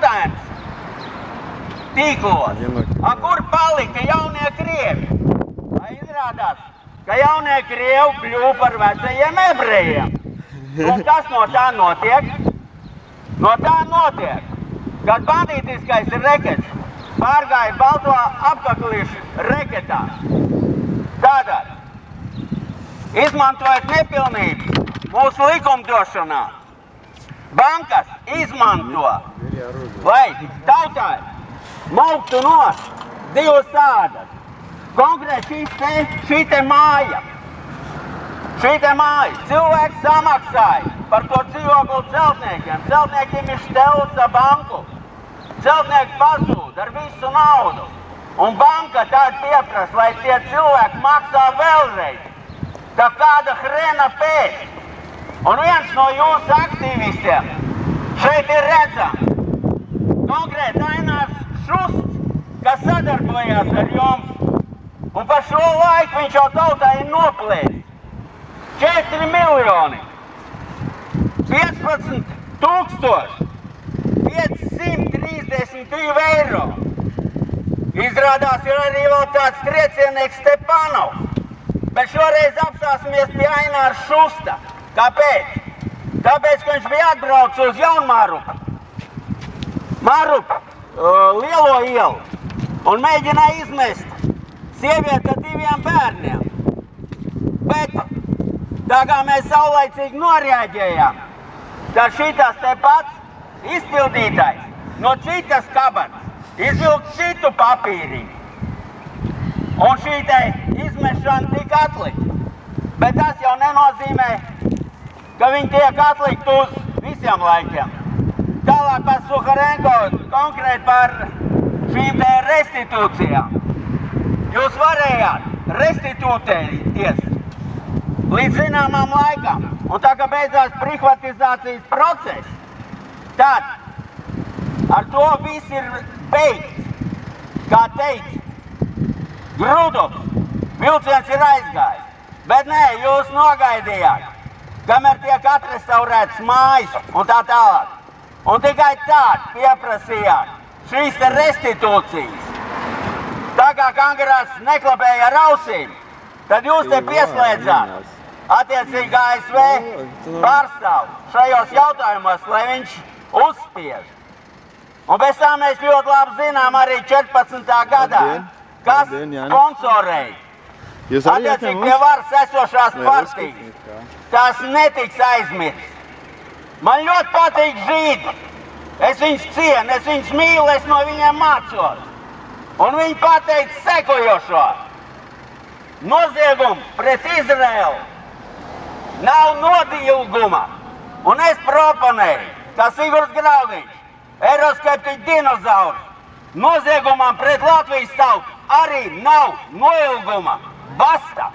jautājums tīklos. Kur palika jaunie krievi? Vai izrādās, ka jaunie krievi kļuva par vecajiem ebrejiem? Un kas no tā notiek? No tā notiek, kad bandītiskais rekets pārgāja balto apkaklīšu reketā. Tātad, izmantojot nepilnības mūsu likumdošanā, bankas izmanto, lai tautai mauktu nost divas tādas. Konkrēti šī te māja. Cilvēki samaksāja par to dzīvokli celtniekiem. Celtniekiem ir štelsa banku. Celtnieki pazūd ar visu naudu. Un banka tāda pieprasa, lai tie cilvēki maksā vēlreiz. Tā kāda hrena pēc. Un viens no jūsu aktīvistiem šeit ir redzams. Konkrēti Ainārs Šusts, kas sadarbojās ar jums. Un par šo laiku viņš jau tautai ir noplēsis 4 miljoni 15 532 eiro. Izrādās ir arī vēl tāds triecienieks Stepanovs. Bet šoreiz apstāsimies pie Aināra Šusta. Kāpēc? Tāpēc, ka viņš bija atbraucis uz Jaunmārupu. Lielo ielu. Un mēģināja izmest sievieti ar 2 bērniem. Bet tā kā mēs saulaicīgi norēģējām, tad šitas te pats izpildītājs no citas kabatas izvilk citu papīriņu. Un šī te izmešana tika atlikta. Bet tas jau nenozīmē, ka viņi tiek atlikt uz visiem laikiem. Tālāk par Suharenko, konkrēti par šīm te restitūcijām. Jūs varējāt restitūtēties līdz zināmām laikam. Un tā kā beidzās privatizācijas process, tad ar to viss ir beigts. Kā teikt, Grūdovs, vilciens ir aizgājis. Bet nē, jūs nogaidījāt, kamēr tiek atrestaurētas mājas un tā tālāk. Un tikai tād pieprasījāt šīs te restitūcijas. Tā kā Kangarās neklapēja ar ausīm, tad jūs te pieslēdzāt attiecīgi ASV pārstāvu šajos jautājumos, lai viņš uzspiež. Un pēc tā mēs ļoti labi zinām arī 14. gadā, kas sponsorēja attiecīgi pie varas esošās partijas. Tas netiks aizmirsts. Man ļoti patīk žīdi. Es viņus cienu, es viņus mīlu, es no viņiem mācos. Un viņi pateica sekojošo. Noziegums pret Izraelu nav nodilguma. Un es proponēju, kā Sigurds Graudiņš, eiroskeptiķu dinozaurs, noziegumam pret Latvijas tautu arī nav noilguma. Basta!